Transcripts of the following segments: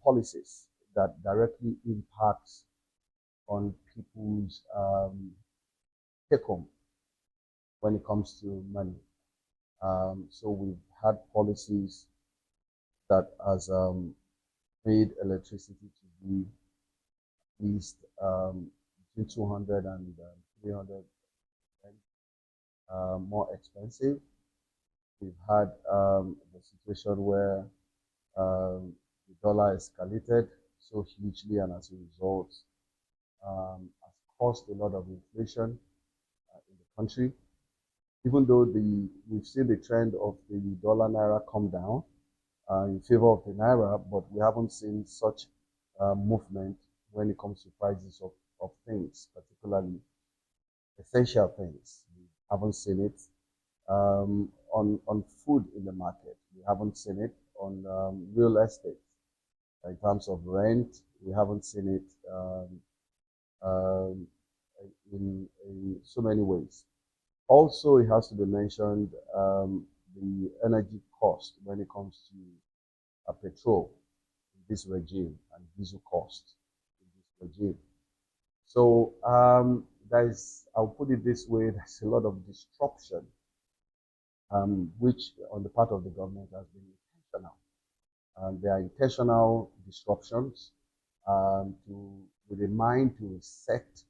policies that directly impacts on people's take home when it comes to money. So we've had policies that has made electricity to be at least between 200 and 300 more expensive. We've had the situation where the dollar escalated so hugely, and as a result, has caused a lot of inflation in the country. Even though we've seen the trend of the dollar naira come down in favor of the naira, but we haven't seen such movement when it comes to prices of things, particularly essential things. We haven't seen it on food in the market. We haven't seen it on real estate in terms of rent. We haven't seen it in so many ways. Also, it has to be mentioned the energy cost when it comes to petrol in this regime and diesel cost in this regime. So I'll put it this way, there's a lot of disruption, which on the part of the government has been intentional. There are intentional disruptions with a mind to reset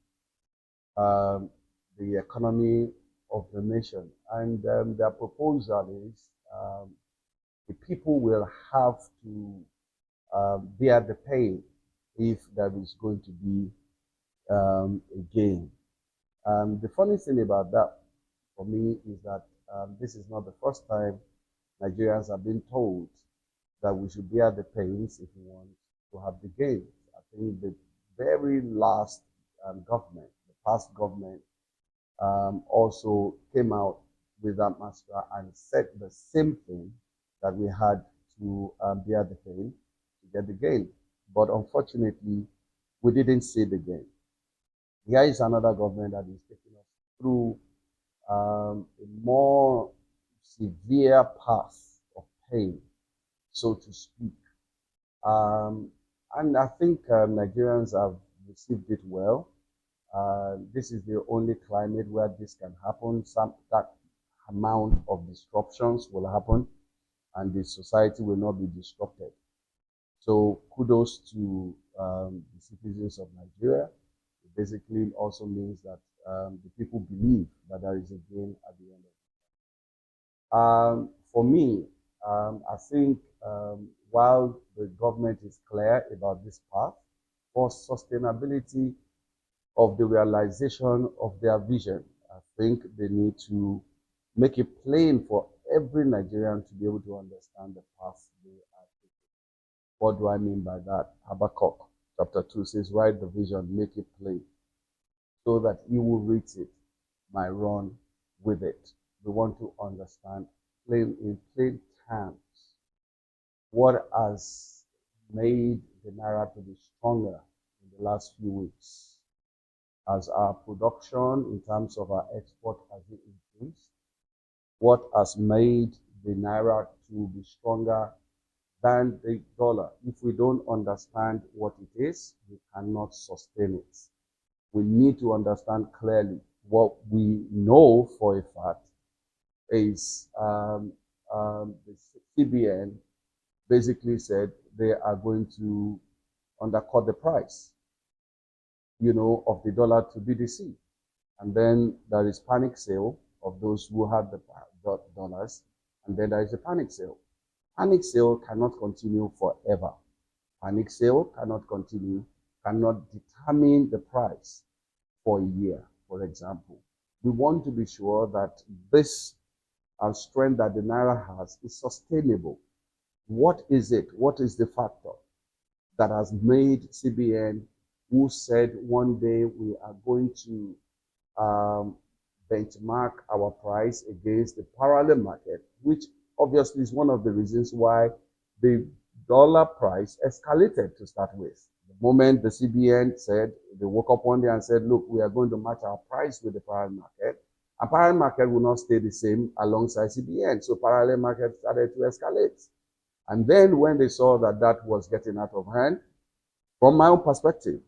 the economy of the nation. And their proposal is the people will have to bear the pain if there is going to be a gain. The funny thing about that for me is that this is not the first time Nigerians have been told that we should bear the pains if we want to have the gain. I think the very last government, the past government, also came out with that mantra and said the same thing, that we had to bear the pain to get the gain. But unfortunately, we didn't see the gain. Here is another government that is taking us through a more severe path of pain, so to speak. And I think Nigerians have received it well. This is the only climate where this can happen. That amount of disruptions will happen, and the society will not be disrupted. So kudos to the citizens of Nigeria. It basically also means that the people believe that there is a gain at the end of it. For me, I think while the government is clear about this path, for sustainability of the realization of their vision, I think they need to make it plain for every Nigerian to be able to understand the path they are taking. What do I mean by that? Habakkuk chapter 2 says, write the vision, make it plain, so that he who reads it might run with it. We want to understand in plain terms what has made the naira to be stronger in the last few weeks. As our production in terms of our export has it increased? What has made the naira to be stronger than the dollar? If we don't understand what it is, we cannot sustain it. We need to understand clearly. What we know for a fact is the CBN basically said they are going to undercut the price, of the dollar to BDC. And then there is panic sale of those who have the dollars, and then there is a panic sale. Panic sale cannot continue forever. Panic sale cannot continue, cannot determine the price for a year, for example. We want to be sure that this strength that the naira has is sustainable. What is it? What is the factor that has made CBN, who said one day we are going to benchmark our price against the parallel market, which obviously is one of the reasons why the dollar price escalated to start with. The moment the CBN said, they woke up one day and said, look, we are going to match our price with the parallel market, and parallel market will not stay the same alongside CBN. So parallel market started to escalate. And then when they saw that that was getting out of hand, from my own perspective,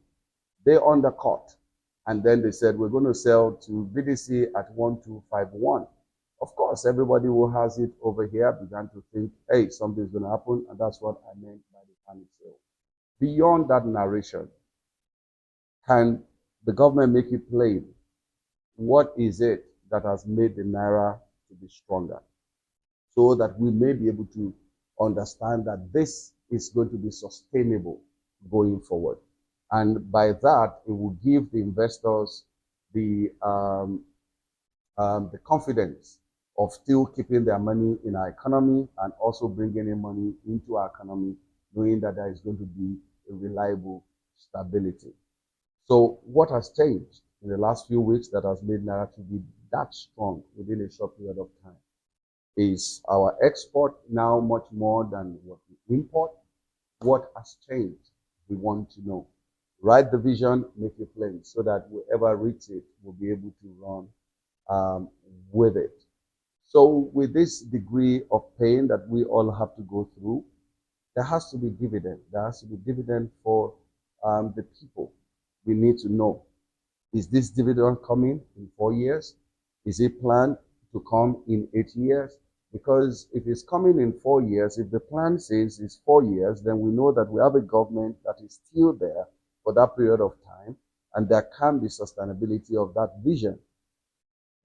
they undercut. And then they said, we're going to sell to BDC at 1251. Of course, everybody who has it over here began to think, hey, something's going to happen. And that's what I meant by the panic sale. Beyond that narration, can the government make it plain? What is it that has made the Naira to be stronger? So that we may be able to understand that this is going to be sustainable going forward. And by that, it will give the investors the confidence of still keeping their money in our economy and also bringing in money into our economy, knowing that there is going to be a reliable stability. So what has changed in the last few weeks that has made Naira to be that strong within a short period of time is our export now much more than what we import. What has changed? We want to know. Write the vision, make it plain, so that whoever reads it will be able to run with it. So with this degree of pain that we all have to go through, there has to be dividend. There has to be dividend for the people. We need to know, is this dividend coming in 4 years? Is it planned to come in 8 years? Because if it's coming in 4 years, if the plan says it's 4 years, then we know that we have a government that is still there for that period of time, and there can be sustainability of that vision.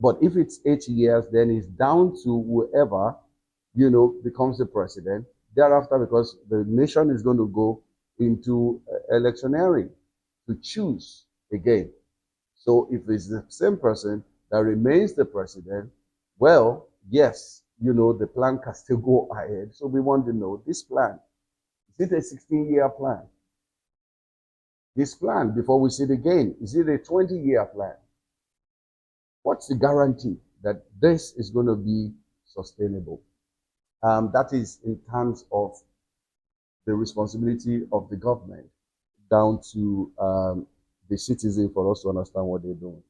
But if it's 8 years, then it's down to whoever, becomes the president thereafter, because the nation is going to go into electioneering to choose again. So if it's the same person that remains the president, well, yes, the plan can still go ahead. So we want to know, this plan, is it a 16-year plan? This plan, before we see it again, is it a 20-year plan? What's the guarantee that this is going to be sustainable? That is in terms of the responsibility of the government down to the citizen for us to understand what they're doing.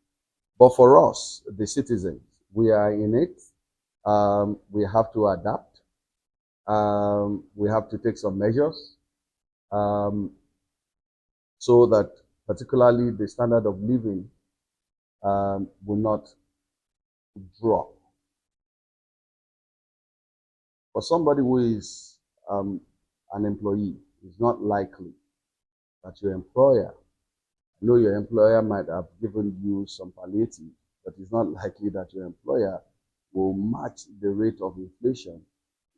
But for us, the citizens, we are in it. We have to adapt. We have to take some measures so that particularly the standard of living will not drop. For somebody who is an employee, it's not likely that your employer, I know your employer might have given you some palliative, but it's not likely that your employer will match the rate of inflation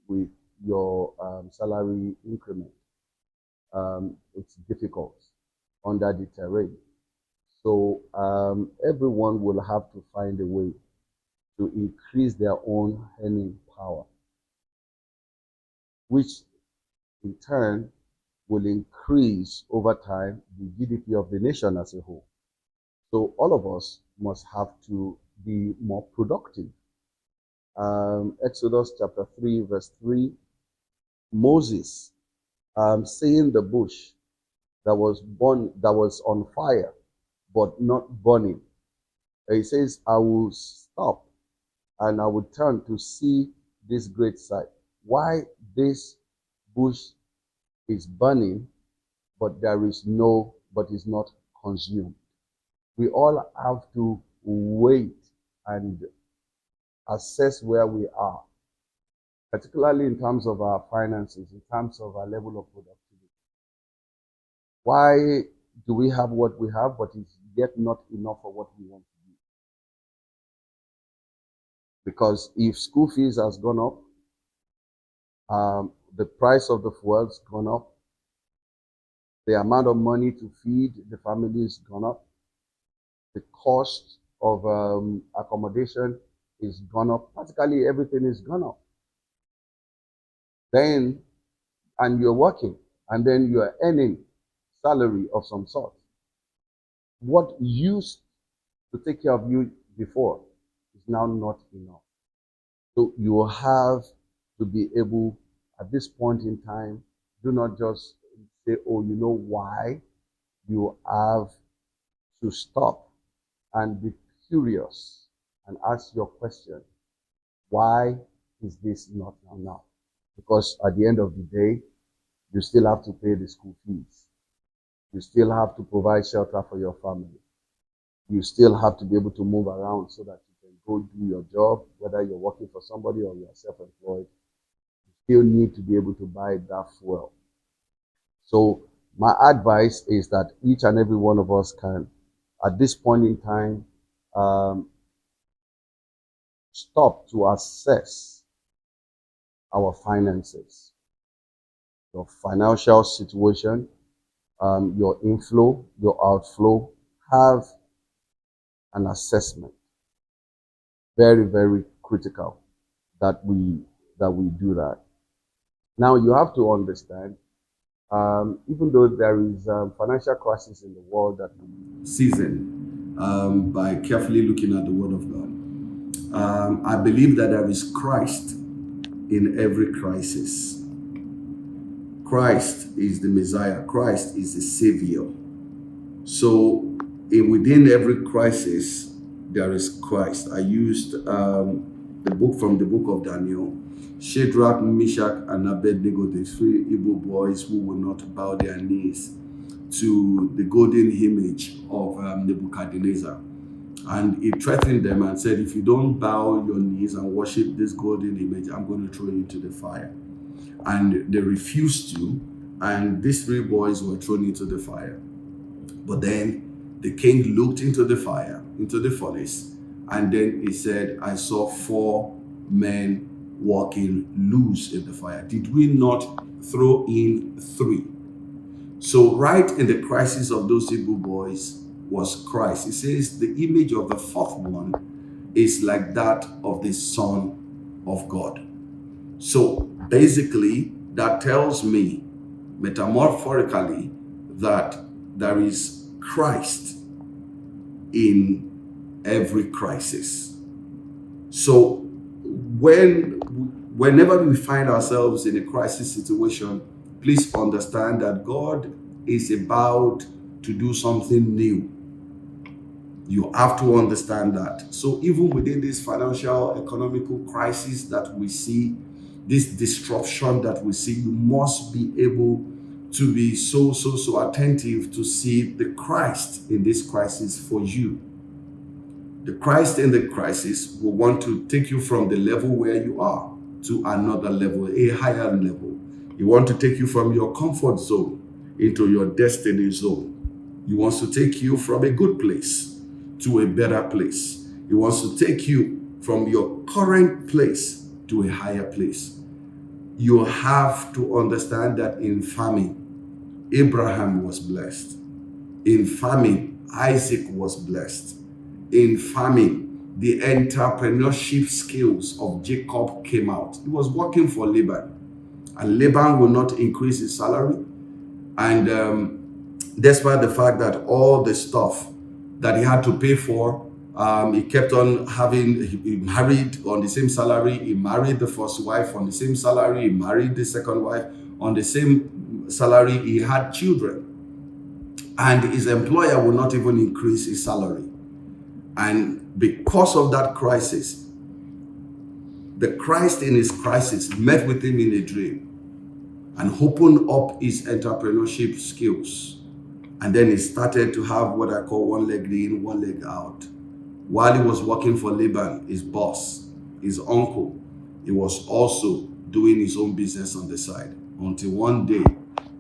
with your salary increment. It's difficult under the terrain. So everyone will have to find a way to increase their own earning power, which in turn will increase over time the GDP of the nation as a whole. So all of us must have to be more productive. Exodus chapter 3, verse 3, Moses seeing the bush that was on fire, but not burning. He says, I will stop and I will turn to see this great sight. Why this bush is burning, but is not consumed. We all have to wait and assess where we are, particularly in terms of our finances, in terms of our level of productivity. Why do we have what we have, but it's yet not enough for what we want to do? Because if school fees has gone up, the price of the fuel's gone up, the amount of money to feed the family has gone up, the cost of accommodation is gone up, practically everything is gone up. And you're working, and then you're earning salary of some sort. What used to take care of you before is now not enough. So you have to be able, at this point in time, do not just say, oh, you know why? You have to stop and be curious and ask your question. Why is this not enough? because at the end of the day, you still have to pay the school fees. You still have to provide shelter for your family. You still have to be able to move around so that you can go do your job, whether you're working for somebody or you're self-employed. You still need to be able to buy that fuel. So my advice is that each and every one of us can, at this point in time, stop to assess our finances, your financial situation, your inflow, your outflow. Have an assessment. Very, very critical that we do that. Now you have to understand, even though there is financial crisis in the world that season, by carefully looking at the Word of God, I believe that there is Christ in every crisis. Christ is the Messiah. Christ is the Savior. So within every crisis, there is Christ. I used the book from the book of Daniel. Shadrach, Meshach, and Abednego, the three Hebrew boys who will not bow their knees to the golden image of Nebuchadnezzar. And he threatened them and said, if you don't bow your knees and worship this golden image, I'm going to throw you into the fire. And they refused to, and these three boys were thrown into the fire. But then the king looked into the fire, into the furnace, and then he said, I saw 4 men walking loose in the fire. Did we not throw in 3? So right in the crisis of those Hebrew boys was Christ. It says the image of the 4th one is like that of the Son of God. So basically, that tells me metamorphorically that there is Christ in every crisis. So whenever we find ourselves in a crisis situation, please understand that God is about to do something new. You have to understand that. So even within this financial, economical crisis that we see, this disruption that we see, you must be able to be so attentive to see the Christ in this crisis for you. The Christ in the crisis will want to take you from the level where you are to another level, a higher level. He wants to take you from your comfort zone into your destiny zone. He wants to take you from a good place to a better place. He wants to take you from your current place to a higher place. You have to understand that in famine, Abraham was blessed. In famine, Isaac was blessed. In famine, the entrepreneurship skills of Jacob came out. He was working for Laban, and Laban will not increase his salary. And despite the fact that all the stuff that he had to pay for, he kept on having, he married on the same salary, he married the first wife on the same salary, he married the second wife on the same salary, he had children. And his employer would not even increase his salary. And because of that crisis, the Christ in his crisis met with him in a dream and opened up his entrepreneurship skills. And then he started to have what I call one leg in, one leg out. While he was working for Laban, his boss, his uncle, he was also doing his own business on the side. Until one day,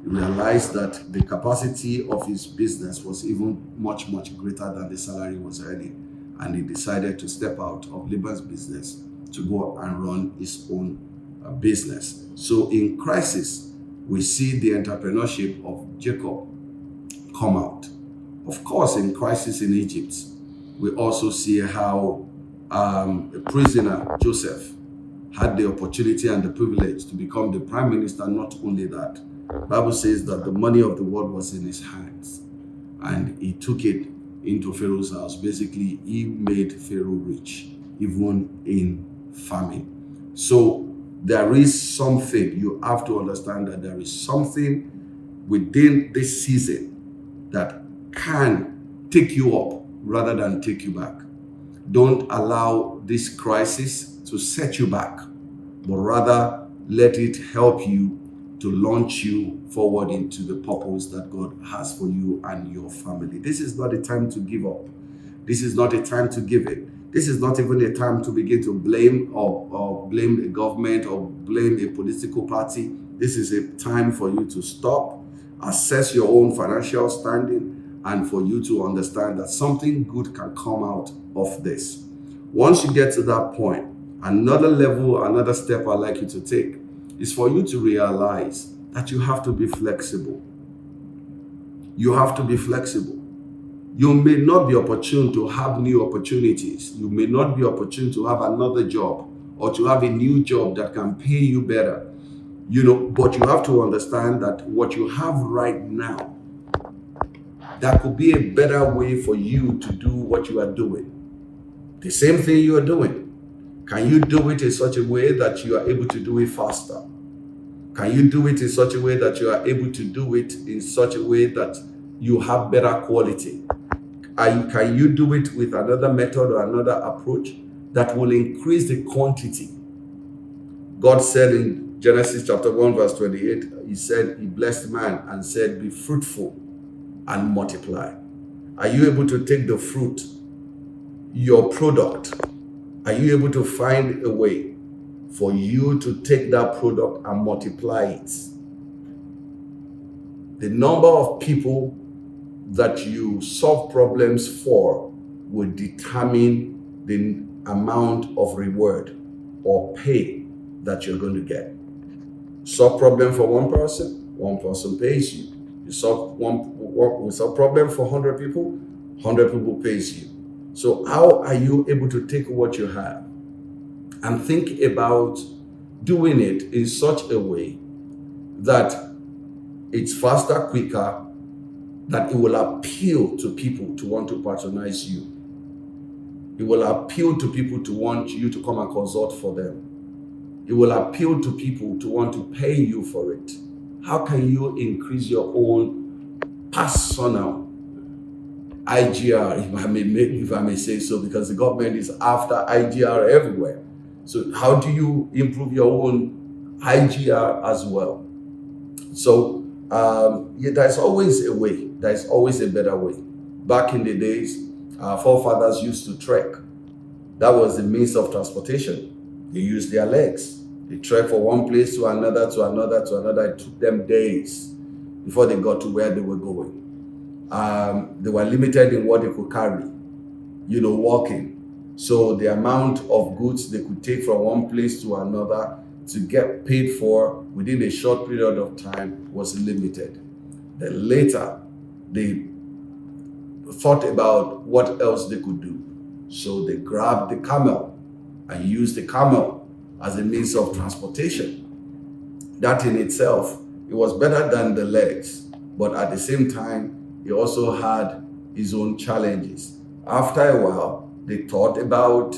he realized that the capacity of his business was even much greater than the salary he was earning. And he decided to step out of Laban's business to go and run his own business. So in crisis, we see the entrepreneurship of Jacob come out. Of course, in crisis in Egypt, we also see how a prisoner, Joseph, had the opportunity and the privilege to become the prime minister. Not only that, the Bible says that the money of the world was in his hands, and he took it into Pharaoh's house. Basically, he made Pharaoh rich, even in famine. So there is something, you have to understand that there is something within this season that can take you up rather than take you back. Don't allow this crisis to set you back, but rather let it help you to launch you forward into the purpose that God has for you and your family. This is not a time to give up. This is not a time to give it. This is not even a time to begin to blame or blame the government or blame a political party. This is a time for you to stop, assess your own financial standing, and for you to understand that something good can come out of this. Once you get to that point, another level, another step I'd like you to take is for you to realize that you have to be flexible. You have to be flexible. You may not be opportune to have new opportunities. You may not be opportune to have another job or to have a new job that can pay you better. But you have to understand that what you have right now, that could be a better way for you to do what you are doing. The same thing you are doing. Can you do it in such a way that you are able to do it faster? Can you do it in such a way that you are able to do it in such a way that you have better quality? Can you do it with another method or another approach that will increase the quantity? God said in Genesis chapter 1 verse 28, he said, he blessed man and said, be fruitful and multiply. Are you able to take the fruit, your product? Are you able to find a way for you to take that product and multiply it? The number of people that you solve problems for will determine the amount of reward or pay that you're going to get. Solve problem for one person pays you. You solve problem for 100 people, 100 people pays you. So how are you able to take what you have and think about doing it in such a way that it's faster, quicker, that it will appeal to people to want to patronize you. It will appeal to people to want you to come and consult for them. It will appeal to people to want to pay you for it. How can you increase your own personal IGR, if I may say so, because the government is after IGR everywhere. So how do you improve your own IGR as well? So there's always a way. There's always a better way. Back in the days, our forefathers used to trek. That was the means of transportation. They used their legs. They trekked from one place to another, to another, to another. It took them days before they got to where they were going. They were limited in what they could carry, walking. So the amount of goods they could take from one place to another to get paid for within a short period of time was limited. Then later, they thought about what else they could do. So they grabbed the camel and used the camel as a means of transportation. That in itself, it was better than the legs, but at the same time, it also had its own challenges. After a while, they thought about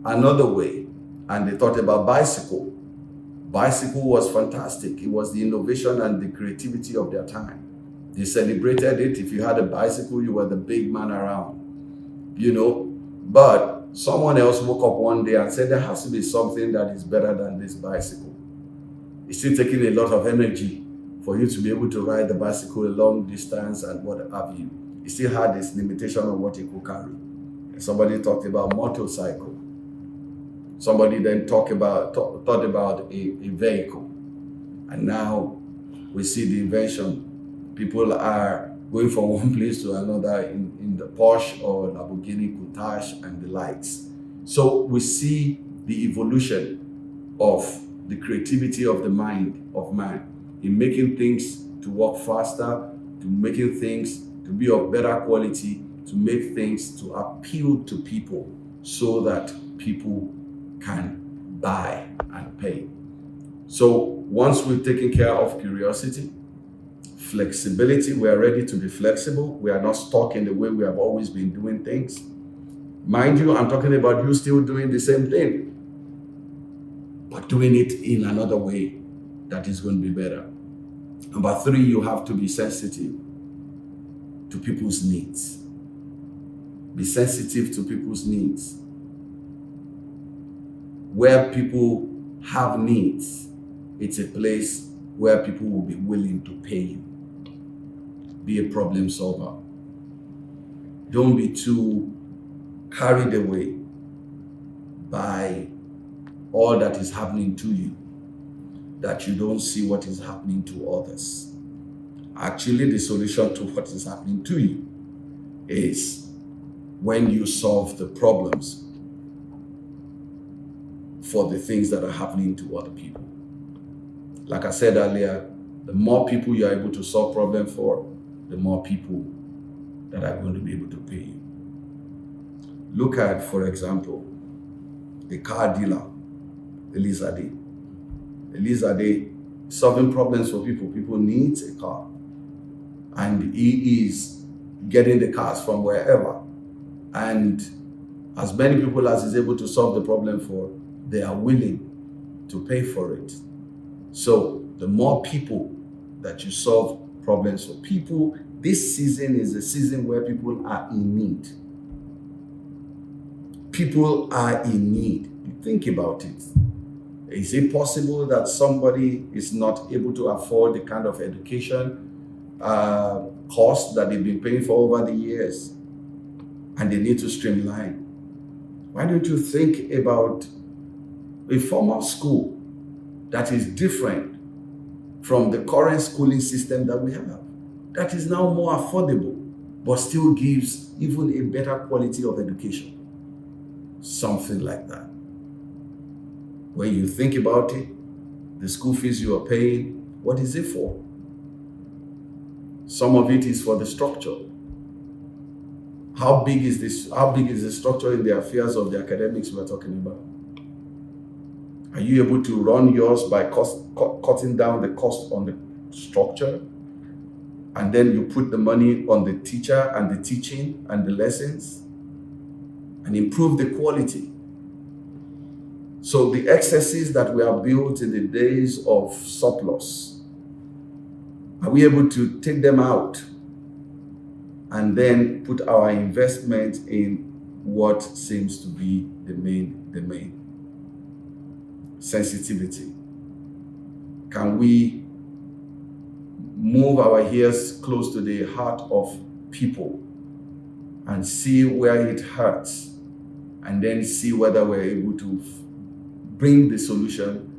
another way, and they thought about bicycle. Bicycle was fantastic. It was the innovation and the creativity of their time. They celebrated it. If you had a bicycle, you were the big man around, But someone else woke up one day and said, there has to be something that is better than this bicycle. It's still taking a lot of energy for you to be able to ride the bicycle a long distance and what have you. It still had this limitation on what it could carry. And somebody talked about motorcycle. Somebody then thought about a vehicle. And now we see the invention. People are going from one place to another in the Porsche or Lamborghini Countach and the likes. So we see the evolution of the creativity of the mind of man in making things to work faster, to making things to be of better quality, to make things to appeal to people so that people can buy and pay. So once we've taken care of curiosity, flexibility, we are ready to be flexible. We are not stuck in the way we have always been doing things. Mind you, I'm talking about you still doing the same thing, but doing it in another way that is going to be better. Number 3, you have to be sensitive to people's needs. Be sensitive to people's needs. Where people have needs, It's a place where people will be willing to pay you. Be a problem solver. Don't be too carried away by all that is happening to you, that you don't see what is happening to others. Actually, the solution to what is happening to you is when you solve the problems for the things that are happening to other people. Like I said earlier, the more people you are able to solve problems for, the more people that are going to be able to pay you. Look at, for example, the car dealer, Elizade. Elizade solving problems for people. People need a car. And he is getting the cars from wherever. And as many people as he's able to solve the problem for, they are willing to pay for it. So the more people that you solve problems for people, this season is a season where people are in need. People are in need. Think about it. Is it possible that somebody is not able to afford the kind of education cost that they've been paying for over the years, and they need to streamline? Why don't you think about a formal school that is different from the current schooling system that we have, that is now more affordable, but still gives even a better quality of education? Something like that. When you think about it, the school fees you are paying, what is it for? Some of it is for the structure. How big is this? How big is the structure in the affairs of the academics we're talking about? Are you able to run yours by cutting down the cost on the structure? And then you put the money on the teacher and the teaching and the lessons and improve the quality. So the excesses that we have built in the days of surplus, are we able to take them out and then put our investment in what seems to be the main? Sensitivity. Can we move our ears close to the heart of people and see where it hurts, and then see whether we're able to bring the solution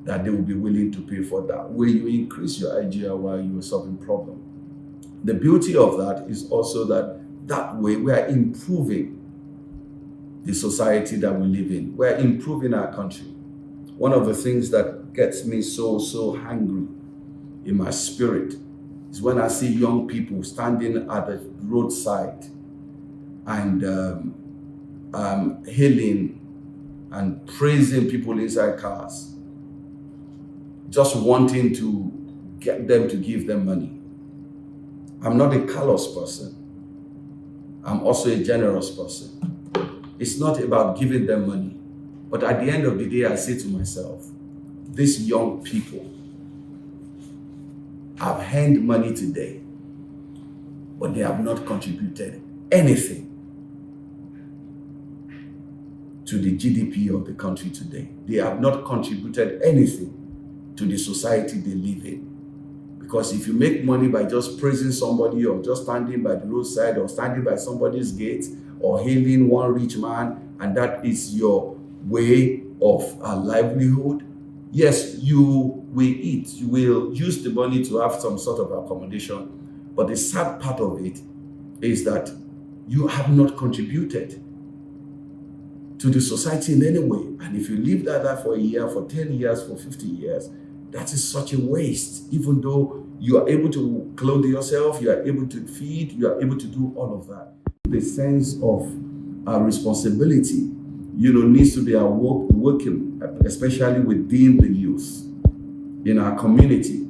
that they will be willing to pay for? That way you increase your IGR while you are solving problem. The beauty of that is also that way we are improving the society that we live in. We are improving our country. One of the things that gets me so hungry in my spirit is when I see young people standing at the roadside and hailing and praising people inside cars, just wanting to get them to give them money. I'm not a callous person. I'm also a generous person. It's not about giving them money. But at the end of the day, I say to myself, these young people have earned money today, but they have not contributed anything to the GDP of the country today. They have not contributed anything to the society they live in. Because if you make money by just praising somebody, or just standing by the roadside, or standing by somebody's gate, or hailing one rich man, and that is your way of a livelihood, yes, you will eat, you will use the money to have some sort of accommodation, but the sad part of it is that you have not contributed to the society in any way. And if you live like that for a year, for 10 years, for 50 years, that is such a waste. Even though you are able to clothe yourself, you are able to feed, you are able to do all of that. The sense of responsibility, needs to be working, especially within the youth in our community,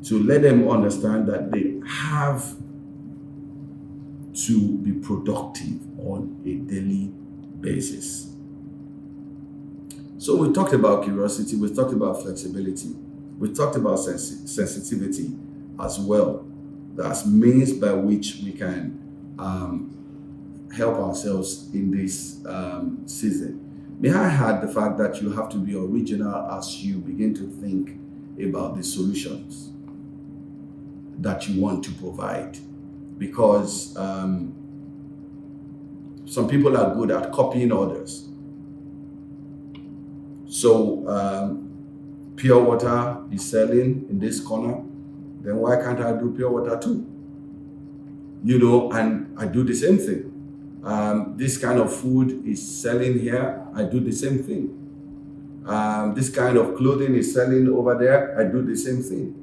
to let them understand that they have to be productive on a daily basis. So we talked about curiosity, we talked about flexibility, we talked about sensitivity as well. That's means by which we can help ourselves in this season. May I add the fact that you have to be original as you begin to think about the solutions that you want to provide. Because some people are good at copying others. So pure water is selling in this corner, then why can't I do pure water too? And I do the same thing. This kind of food is selling here, I do the same thing. This kind of clothing is selling over there, I do the same thing.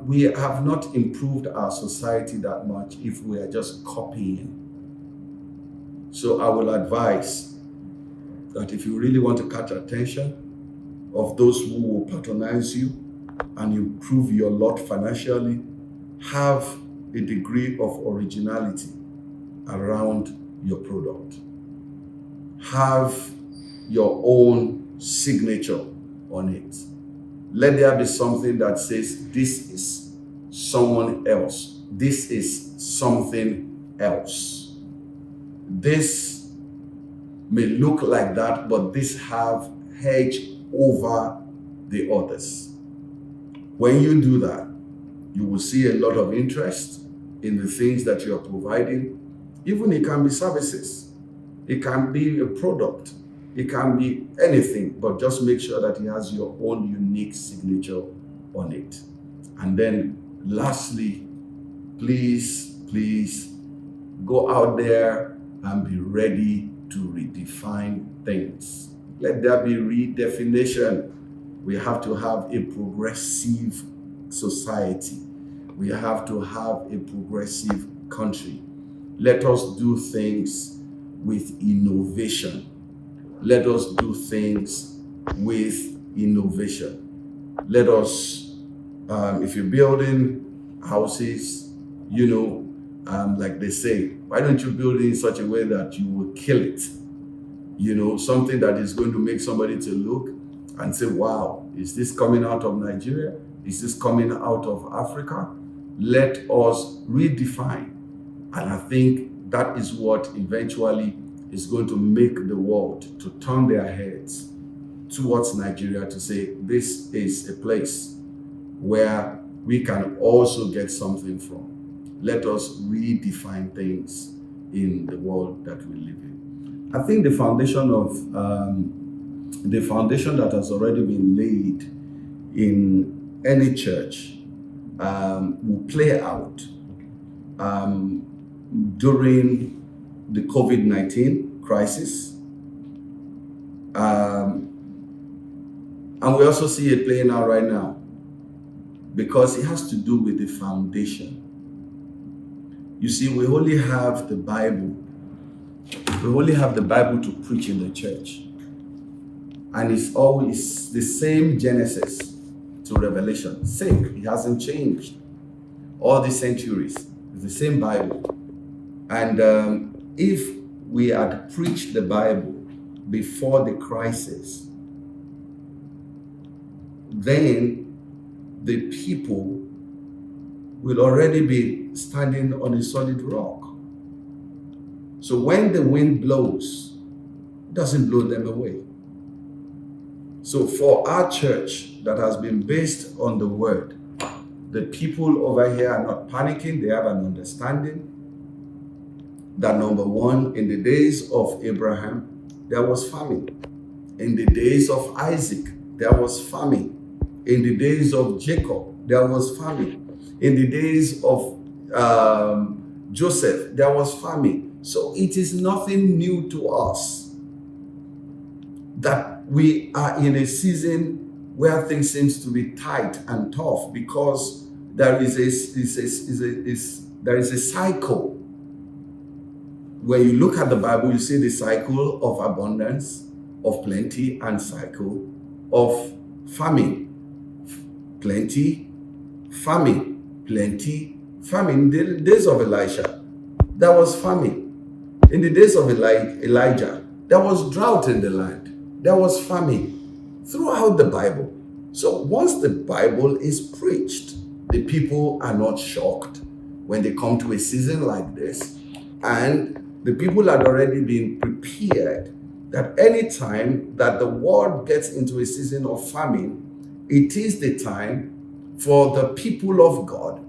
We have not improved our society that much if we are just copying. So I will advise that if you really want to catch attention of those who will patronize you and improve your lot financially, have a degree of originality around your product. Have your own signature on it. Let there be something that says, this is someone else. This is something else. This may look like that, but this have hedge over the others. When you do that, you will see a lot of interest in the things that you are providing. Even it can be services. It can be a product. It can be anything, but just make sure that it has your own unique signature on it. And then lastly, please go out there and be ready to redefine things. Let there be redefinition. We have to have a progressive society. We have to have a progressive country. Let us do things with innovation. Let us do things with innovation. Let us, if you're building houses, like they say, why don't you build it in such a way that you will kill it? Something that is going to make somebody to look and say, wow, is this coming out of Nigeria? Is this coming out of Africa? Let us redefine. And I think that is what eventually is going to make the world to turn their heads towards Nigeria to say, this is a place where we can also get something from. Let us redefine things in the world that we live in. I think the foundation that has already been laid in any church will play out during the COVID-19 crisis. And we also see it playing out right now because it has to do with the foundation. You see, we only have the Bible. We only have the Bible to preach in the church. And it's always the same Genesis to Revelation. Same. It hasn't changed. All the centuries. It's the same Bible. And if we had preached the Bible before the crisis, then the people will already be standing on a solid rock. So when the wind blows, it doesn't blow them away. So for our church that has been based on the word, the people over here are not panicking. They have an understanding that, number one, in the days of Abraham, there was famine. In the days of Isaac, there was famine. In the days of Jacob, there was famine. In the days of Joseph, there was famine. So it is nothing new to us that we are in a season where things seems to be tight and tough because there is a cycle. When you look at the Bible, you see the cycle of abundance, of plenty, and cycle of famine. Plenty, famine, plenty, famine. In the days of Elisha, there was famine. In the days of Elijah, there was drought in the land. There was famine throughout the Bible. So once the Bible is preached, the people are not shocked when they come to a season like this. And the people had already been prepared that any time that the world gets into a season of famine, it is the time for the people of God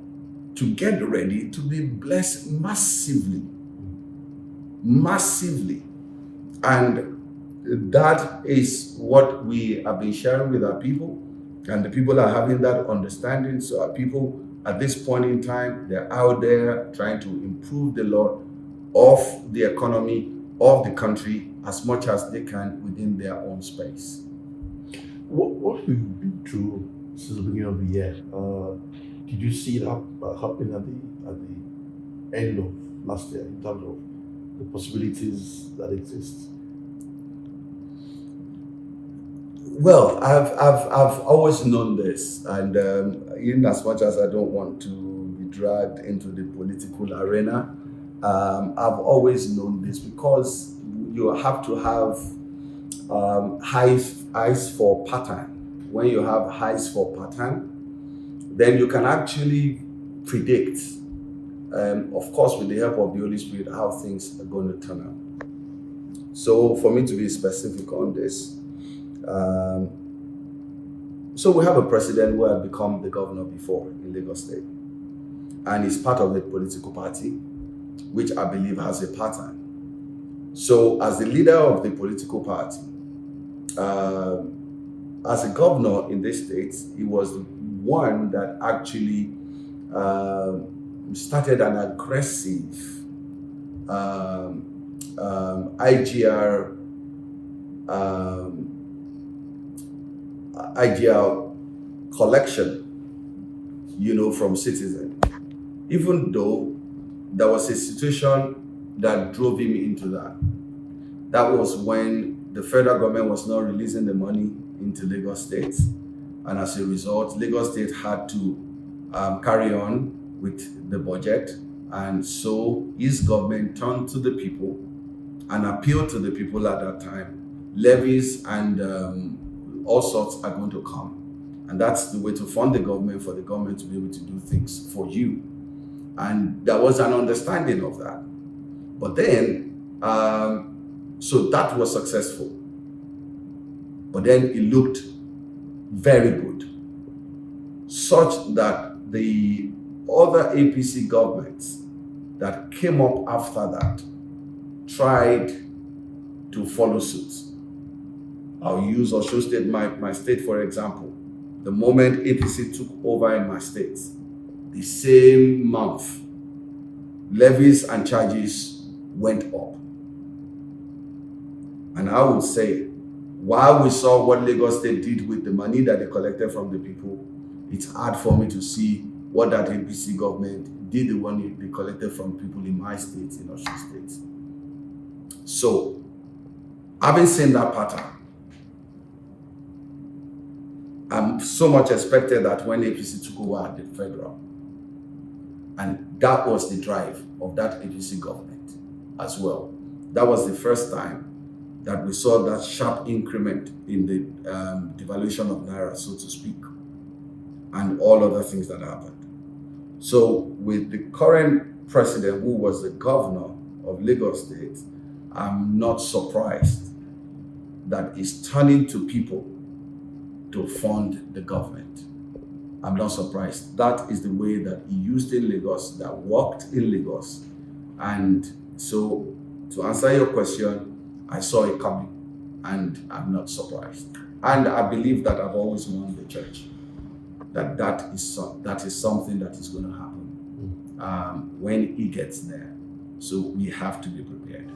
to get ready to be blessed massively. Massively. And that is what we have been sharing with our people. And the people are having that understanding. So our people at this point in time, they're out there trying to improve the lot of the economy of the country as much as they can within their own space. What have you been through since the beginning of the year? Did you see it happen at the end of last year in terms of the possibilities that exist? Well, I've always known this, and in as much as I don't want to be dragged into the political arena, I've always known this because you have to have eyes for pattern. When you have eyes for pattern, then you can actually predict, of course, with the help of the Holy Spirit, how things are going to turn out. So, for me to be specific on this, so we have a president who had become the governor before in Lagos State, and he's part of the political party, which I believe has a pattern. So, as the leader of the political party, as a governor in this state, he was the one that actually started an aggressive IGR collection, from citizens. Even though there was a situation that drove him into that. That was when the federal government was not releasing the money into Lagos State. And as a result, Lagos State had to carry on with the budget. And so his government turned to the people and appealed to the people at that time. Levies and all sorts are going to come. And that's the way to fund the government, for the government to be able to do things for you. And there was an understanding of that. But then, so that was successful. But then it looked very good, such that the other APC governments that came up after that tried to follow suit. I'll use Osun State, my state, for example. The moment APC took over in my state, the same month, levies and charges went up. And I would say, while we saw what Lagos State did with the money that they collected from the people, it's hard for me to see what that APC government did the money they collected from people in my state, in Osun State. So, having seen that pattern, I'm so much expected that when APC took over at the federal, and that was the drive of that APC government as well. That was the first time that we saw that sharp increment in the devaluation of Naira, so to speak, and all other things that happened. So with the current president, who was the governor of Lagos State, I'm not surprised that he's turning to people to fund the government. I'm not surprised. That is the way that he used in Lagos, that worked in Lagos. And so, to answer your question, I saw it coming, and I'm not surprised. And I believe that I've always warned the church that is something that is going to happen when he gets there. So we have to be prepared.